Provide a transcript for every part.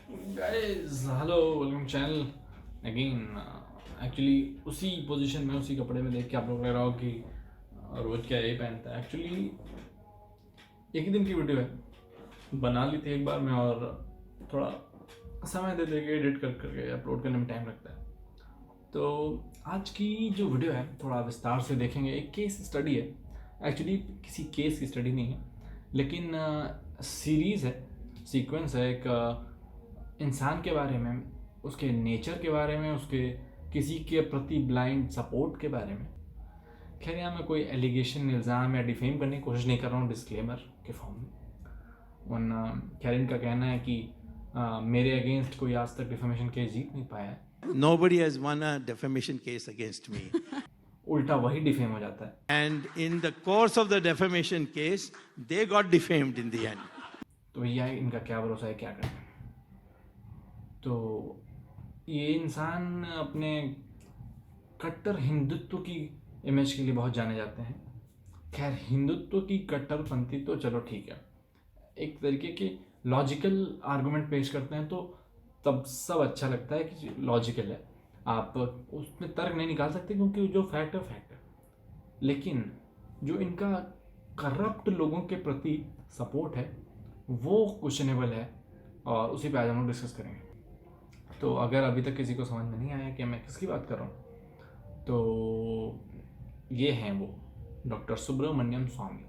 Guys hello welcome channel again. Actually उसी position में उसी कपड़े में देख के आप लोग लग रहा हो कि रोज क्या यही पहनता है। एक्चुअली एक ही दिन की वीडियो है, बना ली थी एक बार में और थोड़ा समय दे दे के एडिट कर करके अपलोड करने में टाइम लगता है। तो आज की जो वीडियो है थोड़ा विस्तार से देखेंगे। एक केस स्टडी है, एक्चुअली किसी केस की स्टडी नहीं है लेकिन सीरीज़ है, सीक्वेंस है एक इंसान के बारे में, उसके नेचर के बारे में, उसके किसी के प्रति ब्लाइंड सपोर्ट के बारे में। खैर यहाँ मैं कोई एलिगेशन, इल्ज़ाम या डिफेम करने की कोशिश नहीं कर रहा हूँ डिस्क्लेमर के फॉर्म में। वरना खैर इनका कहना है कि मेरे अगेंस्ट कोई आज तक डिफेमेशन केस जीत नहीं पाया है। Nobody has won a defamation case against me. उल्टा वही डिफेम हो जाता है। And in the course of the defamation case, they got defamed in the end. तो भैया इनका क्या भरोसा है, क्या करें। तो ये इंसान अपने कट्टर हिंदुत्व की इमेज के लिए बहुत जाने जाते हैं। खैर हिंदुत्व की कट्टरपंथी तो चलो ठीक है, एक तरीके के लॉजिकल आर्गुमेंट पेश करते हैं तो तब सब अच्छा लगता है कि लॉजिकल है, आप उसमें तर्क नहीं निकाल सकते क्योंकि जो फैक्ट है फैक्ट है। लेकिन जो इनका करप्ट लोगों के प्रति सपोर्ट है वो क्वेश्चनेबल है और उसी पे आज हम लोग डिस्कस करेंगे। तो अगर अभी तक किसी को समझ में नहीं आया कि मैं किसकी बात कर रहा हूँ तो ये हैं वो डॉक्टर सुब्रमण्यम स्वामी।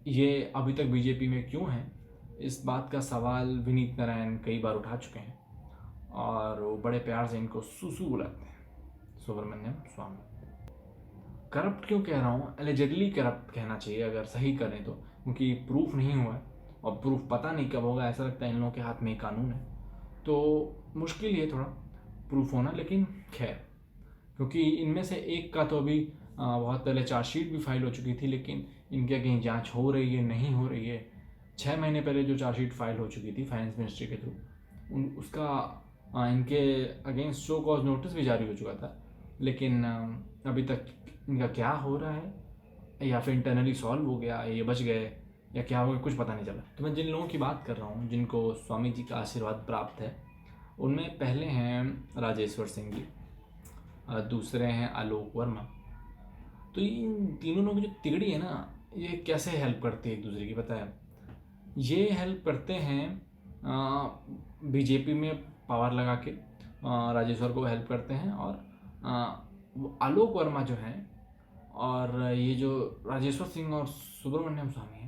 ये अभी तक बीजेपी में क्यों हैं, इस बात का सवाल विनीत नारायण कई बार उठा चुके हैं और वो बड़े प्यार से इनको सुसु बुलाते हैं, सुब्रमण्यम स्वामी। करप्ट क्यों कह रहा हूँ, एलिजिडली करप्ट कहना चाहिए अगर सही करें तो, क्योंकि प्रूफ नहीं हुआ है और प्रूफ पता नहीं कब होगा। ऐसा लगता है इन लोगों के हाथ में कानून है तो मुश्किल ही है थोड़ा प्रूफ होना। लेकिन खैर क्योंकि इनमें से एक का तो अभी बहुत पहले चार्जशीट भी फाइल हो चुकी थी, लेकिन इनके कहीं जांच हो रही है नहीं हो रही है। 6 महीने पहले जो चार्जशीट फाइल हो चुकी थी फाइनेंस मिनिस्ट्री के थ्रू, उसका इनके अगेंस्ट शो कॉज नोटिस भी जारी हो चुका था। लेकिन अभी तक इनका क्या हो रहा है, या फिर इंटरनली सॉल्व हो गया, ये बच गए या क्या हो गया, कुछ पता नहीं चला। तो मैं जिन लोगों की बात कर रहा हूँ जिनको स्वामी जी का आशीर्वाद प्राप्त है, उनमें पहले हैं राजेश्वर सिंह जी, दूसरे हैं आलोक वर्मा। तो इन तीनों लोगों की जो तिगड़ी है ना, ये कैसे हेल्प करती है एक दूसरे की, पता है। ये हेल्प करते हैं बीजेपी में पावर लगा के, राजेश्वर को हेल्प करते हैं। और आलोक वर्मा जो हैं और ये जो राजेश्वर सिंह और सुब्रमण्यम स्वामी हैं,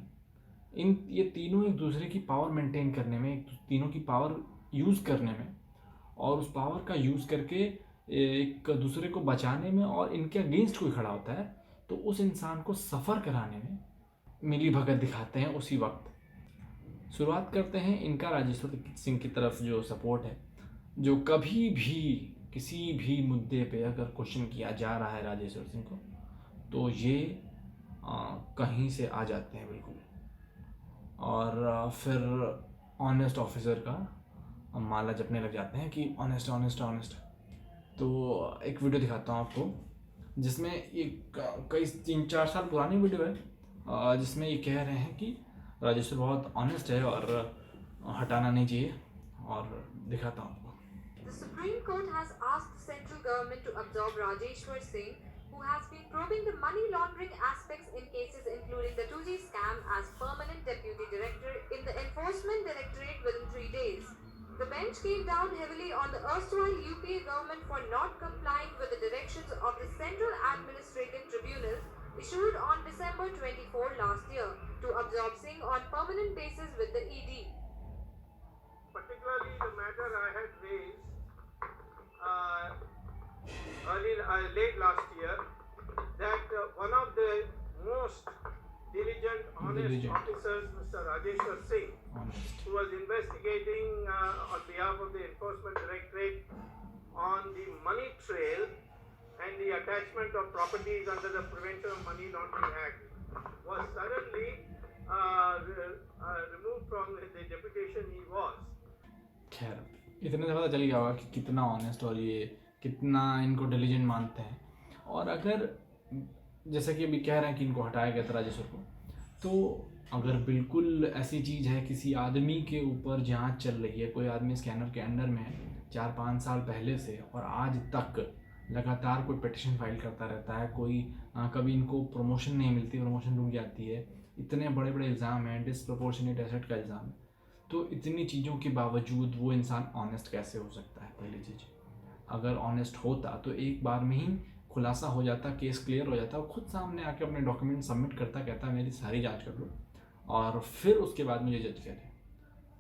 ये तीनों एक दूसरे की पावर मेंटेन करने में, एक तीनों की पावर यूज़ करने में और उस पावर का यूज़ करके एक दूसरे को बचाने में, और इनके अगेंस्ट कोई खड़ा होता है तो उस इंसान को सफ़र कराने में मिली भगत दिखाते हैं उसी वक्त। शुरुआत करते हैं इनका राजेश्वर सिंह की तरफ जो सपोर्ट है, जो कभी भी किसी भी मुद्दे पे अगर क्वेश्चन किया जा रहा है राजेश्वर सिंह को तो ये कहीं से आ जाते हैं बिल्कुल। और फिर ऑनेस्ट ऑफिसर का माला जपने लग जाते हैं कि ऑनेस्ट ऑनेस्ट ऑनेस्ट। तो एक वीडियो दिखाता हूँ आपको जिसमें एक कई 3-4 साल पुरानी वीडियो है जिसमें ये कह रहे हैं कि राजेश्वर बहुत ऑनेस्ट है और हटाना नहीं चाहिए, और दिखाता हूँ आपको। The Supreme Court has asked the central government to absorb Rajeshwar Singh, who has been probing the money laundering aspects in cases including the 2G scam, as permanent deputy director in the Enforcement Directorate within 3 days. The bench came down heavily on the erstwhile UPA government for not complying with the directions of the Central Administrative Tribunal issued on December 24 last year to absorb Singh on permanent basis with the ED. Particularly the matter I had raised late last year, that one of the most diligent, honest officers, Mr. Rajeshwar Singh, who was investigating on behalf of the Enforcement Directorate on the money trail and the attachment of properties under the Prevention of Money Laundering Act, was suddenly removed from the deputation he was. खैर इतने से पता चल गया होगा कि कितना honest और ये कितना इनको डिलीजेंट मानते हैं। और अगर जैसा कि अभी कह रहे हैं कि इनको हटाया गया था राजेश्वर को, तो अगर बिल्कुल ऐसी चीज़ है किसी आदमी के ऊपर जांच चल रही है, कोई आदमी स्कैनर के अंडर में है 4-5 साल पहले से और आज तक लगातार कोई पिटिशन फाइल करता रहता है, कोई कभी इनको प्रमोशन नहीं मिलती, प्रमोशन रुक जाती है, इतने बड़े बड़े इल्ज़ाम हैं, डिसप्रोपोर्शनेट एसेट का इल्ज़ाम है, तो इतनी चीज़ों के बावजूद वो इंसान ऑनेस्ट कैसे हो सकता है? पहली चीज़, अगर ऑनेस्ट होता तो एक बार में ही खुलासा हो जाता, केस क्लियर हो जाता, खुद सामने आके अपने डॉक्यूमेंट सबमिट करता, कहता मेरी सारी जांच कर लो और फिर उसके बाद मुझे जज करें।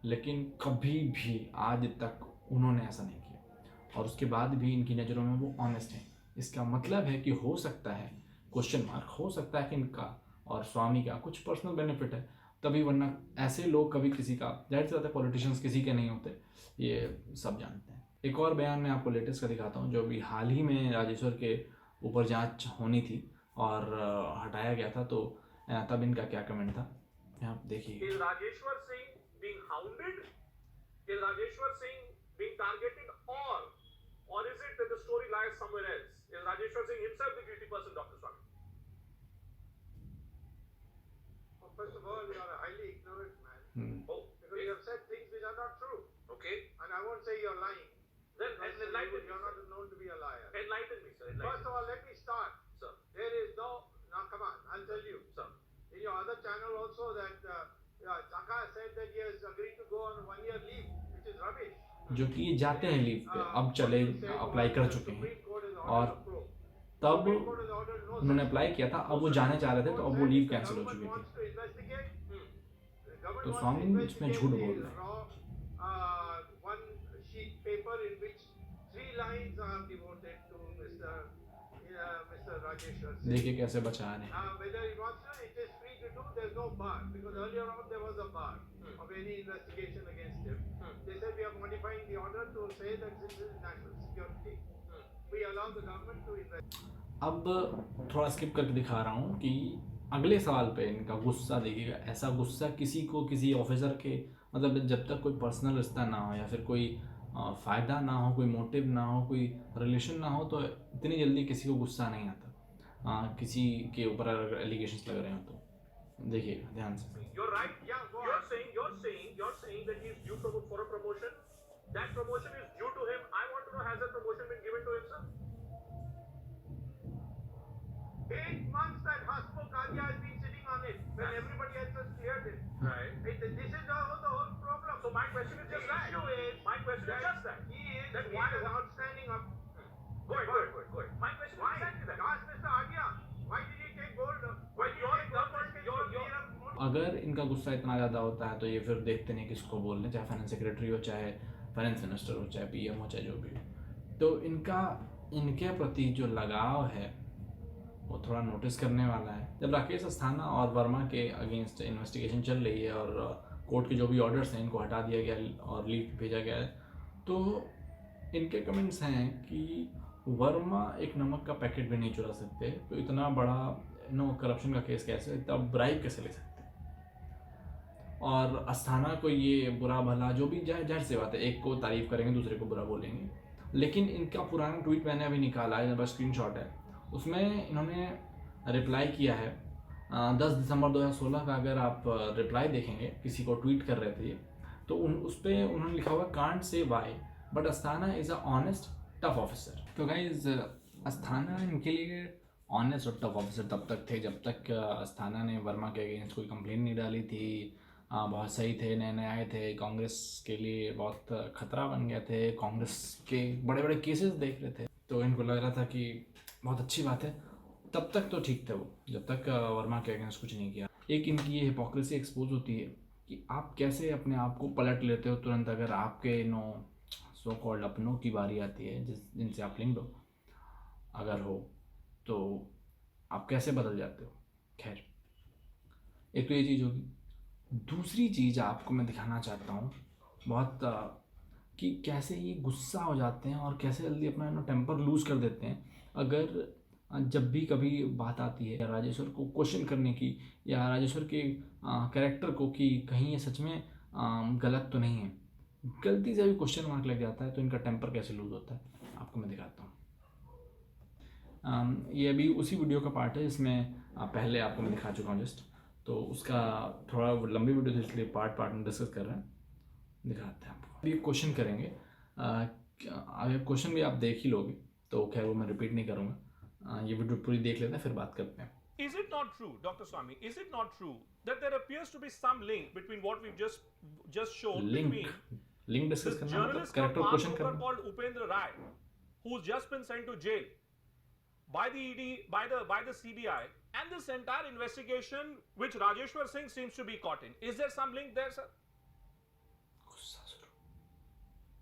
लेकिन कभी भी आज तक उन्होंने ऐसा नहीं किया और उसके बाद भी इनकी नज़रों में वो ऑनेस्ट हैं। इसका मतलब है कि हो सकता है, क्वेश्चन मार्क, हो सकता है कि इनका और स्वामी का कुछ पर्सनल बेनिफिट है तभी, वरना ऐसे लोग कभी किसी का, जाहिर सी बात है पॉलिटिशियंस किसी के नहीं होते, ये सब जानते हैं। एक और बयान मैं आपको लेटेस्ट का दिखाता हूँ, जो अभी हाल ही में राजेश्वर के ऊपर जांच होनी थी और हटाया गया था, तो तब इनका क्या कमेंट था, आप देखिए। Is Rajeshwar Singh being hounded? Is Rajeshwar Singh being targeted, or is it that the story lies somewhere else? Is Rajeshwar Singh himself the guilty person, Dr. Swami? Well, first of all, you are a highly ignorant man. Oh, because you have said things which are not true. Okay. And I won't say you're lying. Then enlighten me. You're not known to be a liar. Enlighten me, sir. First of all, let me start. Sir. There is no. Now, come on. I'll tell you. Sir. In your other channel also that Chaka said that he has agreed to go on a 1-year leave, which is rubbish. जो कि ये जाते हैं leave पे, अब चले apply कर चुके हैं और तब उन्होंने अप्लाई किया था, अब वो जाने चाह रहे थे तो अब वो लीव कैंसिल हो चुकी थी। तो स्वामी इसमें झूठ बोल रहे हैं। One sheet paper in which 3 lines are devoted to Mr. Rajeshwar Singh. देखिए कैसे बचा रहे हैं। Whether he wants to, it is free to do. There's no bar because earlier on there was a bar of any investigation against him. They said we are modifying the order to say that this is national security. We allow the government to invest. अब थोड़ा skip करके दिखा रहा हूँ कि अगले सवाल पे इनका गुस्सा देखिएगा। ऐसा गुस्सा किसी को, किसी ऑफिसर के, मतलब जब तक कोई पर्सनल रिश्ता ना हो या फिर कोई फ़ायदा ना हो, कोई मोटिव ना हो, कोई रिलेशन ना हो, तो इतनी जल्दी किसी को गुस्सा नहीं आता किसी के ऊपर अगर एलिगेशंस लग रहे हो तो। देखिएगा ध्यान से। You're right. Yeah, you're saying that he's due for a promotion. That promotion is due to him. I want to know, has that promotion been given to him, sir? 8 months that Hasmukh Kadia has been sitting on it when everybody else has cleared it. Right. This is the whole problem. So my question is just that. My question is just that. He is an outstanding. Go ahead. My question is exactly that. Ask Mr. Adia. Why did he take gold? Why did he take gold? अगर इनका गुस्सा इतना ज़्यादा होता है तो ये फिर देखते नहीं किसको बोल रहे, चाहे फाइनेंस सेक्रेटरी हो, चाहे फाइनेंस मिनिस्टर हो, चाहे पीएम हो, चाहे जो भी हो। तो इनके प्रति जो लगाव है वो थोड़ा नोटिस करने वाला है। जब राकेश अस्थाना और वर्मा के अगेंस्ट इन्वेस्टिगेशन चल रही है और कोर्ट के जो भी ऑर्डर्स हैं इनको हटा दिया गया और लीव भेजा गया है, तो इनके कमेंट्स हैं कि वर्मा एक नमक का पैकेट भी नहीं चुरा सकते, तो इतना बड़ा करप्शन का केस कैसे, इतना ब्राइब कैसे ले सकते। और अस्थाना को ये बुरा भला जो भी, जाहिर सी बात है, एक को तारीफ करेंगे दूसरे को बुरा बोलेंगे, लेकिन इनका पुराना ट्वीट मैंने अभी निकाला है, मेरे पास स्क्रीनशॉट है, उसमें इन्होंने रिप्लाई किया है 10 दिसंबर 2016 का। अगर आप रिप्लाई देखेंगे, किसी को ट्वीट कर रहे थे तो उस पर उन्होंने लिखा हुआ can't say why but Asthana is a honest tough officer. तो गाइज अस्थाना इनके लिए ऑनेस्ट और टफ ऑफिसर तब तक थे जब तक अस्थाना ने वर्मा के अगेंस्ट कोई कंप्लेन नहीं डाली थी। बहुत सही थे, नए नए आए थे, कांग्रेस के लिए बहुत खतरा बन गए थे, कांग्रेस के बड़े बड़े केसेस देख रहे थे, तो इनको लग रहा था कि बहुत अच्छी बात है। तब तक तो ठीक थे वो, जब तक वर्मा के अगेंस्ट कुछ नहीं किया। एक इनकी ये हिपोक्रेसी एक्सपोज होती है कि आप कैसे अपने आप को पलट लेते हो तुरंत अगर आपके सो कॉल्ड अपनों की बारी आती है, जिनसे आप लिंक्ड हो अगर हो, तो आप कैसे बदल जाते हो। खैर, एक तो ये चीज़ होगी। दूसरी चीज़ आपको मैं दिखाना चाहता हूँ बहुत कि कैसे ये गुस्सा हो जाते हैं और कैसे जल्दी अपना टेम्पर लूज़ कर देते हैं अगर जब भी कभी बात आती है राजेश्वर को क्वेश्चन करने की या राजेश्वर के कैरेक्टर को कि कहीं ये सच में गलत तो नहीं है, गलती से भी क्वेश्चन मार्क लग जाता है, तो इनका टेम्पर कैसे लूज़ होता है आपको मैं दिखाता हूँ। ये अभी उसी वीडियो का पार्ट है जिसमें पहले आपको मैं दिखा चुका हूँ जस्ट। तो उसका थोड़ा लंबी वीडियो थी, इसलिए पार्ट पार्ट में डिस्कस कर रहे हैं, दिखाते हैं आपको। अभी क्वेश्चन करेंगे, अगर क्वेश्चन भी आप देख ही लोगे तो खैर वो मैं रिपीट नहीं करूँगा, ये वीडियो पूरी देख लेते हैं फिर बात करते हैं। Is it not true, Dr. Swami? Is it not true that there appears to be some link between what we've just shown link discuss this करना, journalist correct come question armed robber करना। called Upendra Rai, who's just been sent to jail by the ED, by the CBI, and this entire investigation which Rajeshwar Singh seems to be caught in. Is there some link there, sir?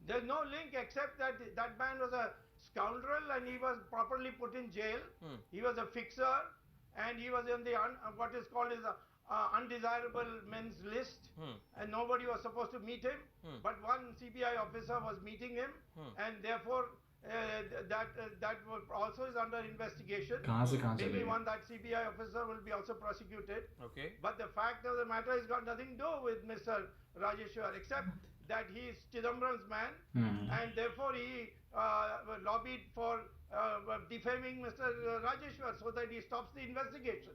There's no link except that that man was a scoundrel and he was properly put in jail. He was a fixer and he was in the what is called as undesirable men's list, and nobody was supposed to meet him. But one CBI officer was meeting him, and therefore that also is under investigation. कहाँ से Maybe चलेगा? one that CBI officer will be also prosecuted. Okay. But the fact of the matter has got nothing to do with Mr. Rajeshwar, except that he is Chidambaram's man, and therefore he lobbied for defaming Mr. Rajeshwar so that he stops the investigation.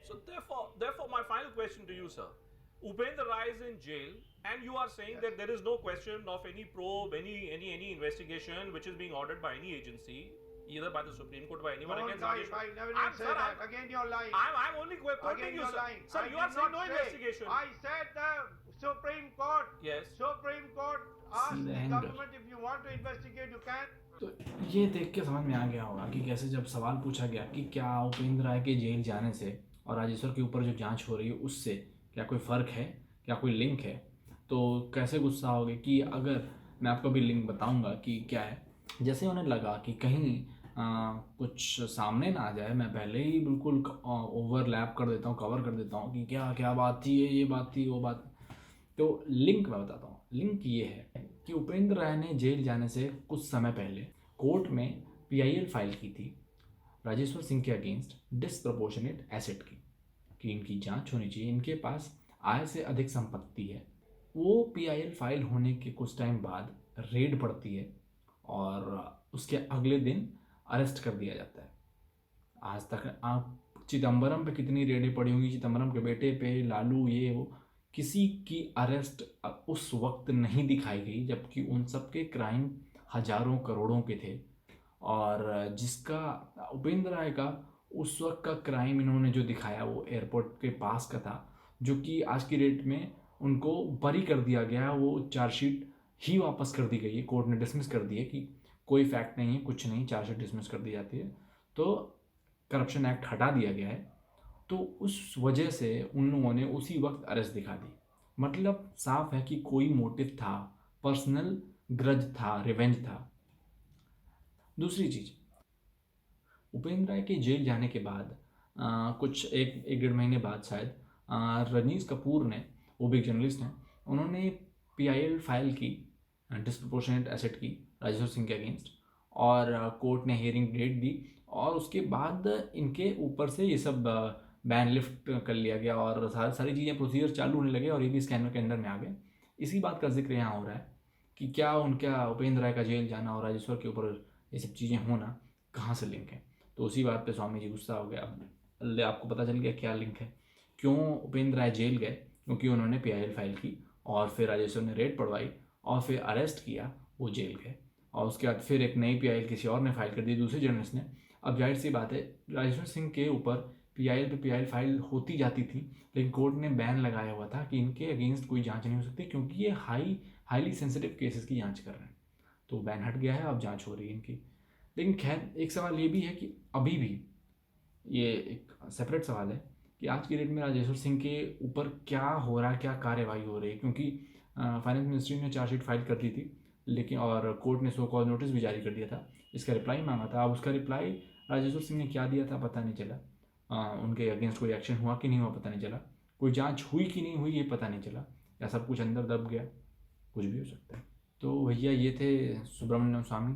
So therefore, my final question to you, sir. Upendra Rai is in jail, and you are saying that there is no question of any probe, any investigation which is being ordered by any agency, either by the Supreme Court or by anyone Don't against lie, Rajeshwar. I never did say that. Again, you're lying. I'm only quoting Again, you, you're sir. lying. Sir, I you are did saying not no say. investigation. I said the Supreme Court. Yes. Supreme Court asked See the the anger. government if you want to investigate, you can. तो ये देख के समझ में आ गया होगा कि कैसे जब सवाल पूछा गया कि क्या उपेंद्र राय के जेल जाने से और राजेश्वर के ऊपर जो जांच हो रही है उससे क्या कोई फ़र्क है, क्या कोई लिंक है, तो कैसे गुस्सा होगे कि अगर मैं आपको भी लिंक बताऊंगा कि क्या है। जैसे उन्हें लगा कि कहीं कुछ सामने ना आ जाए, मैं पहले ही बिल्कुल ओवरलैप कर देता हूँ, कवर कर देता हूँ कि क्या क्या बात थी, ये बात थी, वो बात। तो लिंक मैं बताता हूँ। लिंक ये है कि उपेंद्र राय ने जेल जाने से कुछ समय पहले कोर्ट में PIL फाइल की थी राजेश्वर सिंह के अगेंस्ट डिसप्रपोर्शनेट एसेट की, कि इनकी जांच होनी चाहिए, इनके पास आय से अधिक संपत्ति है। वो PIL फाइल होने के कुछ टाइम बाद रेड पड़ती है और उसके अगले दिन अरेस्ट कर दिया जाता है। आज तक आप चिदम्बरम पे कितनी रेडें पड़ी होंगी, चिदम्बरम के बेटे पे, लालू, ये वो, किसी की अरेस्ट उस वक्त नहीं दिखाई गई, जबकि उन सब के क्राइम हजारों करोड़ों के थे। और जिसका उपेंद्र राय का उस वक्त का क्राइम इन्होंने जो दिखाया वो एयरपोर्ट के पास का था, जो कि आज की डेट में उनको बरी कर दिया गया। वो चार्जशीट ही वापस कर दी गई है, कोर्ट ने डिसमिस कर दी है कि कोई फैक्ट नहीं है, कुछ नहीं, चार्जशीट डिसमिस कर दी जाती है। तो करप्शन एक्ट हटा दिया गया है, तो उस वजह से उन लोगों ने उसी वक्त अरेस्ट दिखा दी। मतलब साफ है कि कोई मोटिव था, पर्सनल ग्रज था, रिवेंज था। दूसरी चीज़, उपेंद्र राय के जेल जाने के बाद कुछ एक डेढ़ महीने बाद शायद रजनीश कपूर ने, वो भी एक जर्नलिस्ट हैं, उन्होंने PIL फाइल की डिसप्रपोर्शनेट एसेट की राजेश्वर सिंह के अगेंस्ट, और कोर्ट ने हियरिंग डेट दी और उसके बाद इनके ऊपर से ये सब बैन लिफ्ट कर लिया गया और सारी चीज़ें प्रोसीजर चालू होने लगे और ये भी स्कैनर के अंडर में आ गए। इसी बात का जिक्र यहाँ हो रहा है कि क्या उनका उपेंद्र राय का जेल जाना और राजेश्वर के ऊपर ये सब चीज़ें होना कहाँ से लिंक है। तो उसी बात पे स्वामी जी गुस्सा हो गया। अब आपको पता चल गया क्या लिंक है, क्यों उपेंद्र राय जेल गए, क्योंकि उन्होंने PIL फाइल की और फिर राजेश्वर ने रेड पड़वाई और फिर अरेस्ट किया, वो जेल गए और उसके बाद फिर एक नई PIL किसी और ने फाइल कर दी, दूसरे जर्नलिस्ट ने। अब जाहिर सी बात है, राजेश्वर सिंह के ऊपर PIL पे PIL फाइल होती जाती थी, लेकिन कोर्ट ने बैन लगाया हुआ था कि इनके अगेंस्ट कोई जांच नहीं हो सकती, क्योंकि ये हाईली सेंसिटिव केसेस की जांच कर रहे हैं। तो बैन हट गया है, अब जांच हो रही है इनकी। लेकिन खैर, एक सवाल ये भी है कि अभी भी ये एक सेपरेट सवाल है कि आज की डेट में राजेश्वर सिंह के ऊपर क्या हो रहा है, क्या कार्यवाही हो रही है, क्योंकि फाइनेंस मिनिस्ट्री ने चार्जशीट फाइल कर दी थी, लेकिन और कोर्ट ने सो कॉज नोटिस भी जारी कर दिया था, इसका रिप्लाई मांगा था। अब उसका रिप्लाई राजेश्वर सिंह ने क्या दिया था पता नहीं चला, उनके अगेंस्ट कोई एक्शन हुआ कि नहीं हुआ पता नहीं चला, कोई जांच हुई कि नहीं हुई ये पता नहीं चला, या सब कुछ अंदर दब गया, कुछ भी हो सकता है। तो भैया ये थे सुब्रमण्यम स्वामी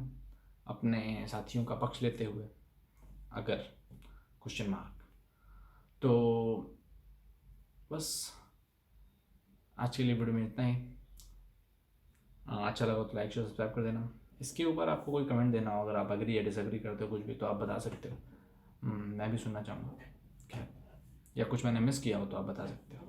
अपने साथियों का पक्ष लेते हुए, अगर क्वेश्चन मार्क। तो बस आज के लिए वीडियो में इतना ही। अच्छा लगा तो लाइक शेयर सब्सक्राइब कर देना। इसके ऊपर आपको कोई कमेंट देना हो, अगर आप एग्री या डिसएग्री करते हो कुछ भी, तो आप बता सकते हो, मैं भी सुनना चाहूँगा। खैर, या कुछ मैंने मिस किया हो तो आप बता सकते हो।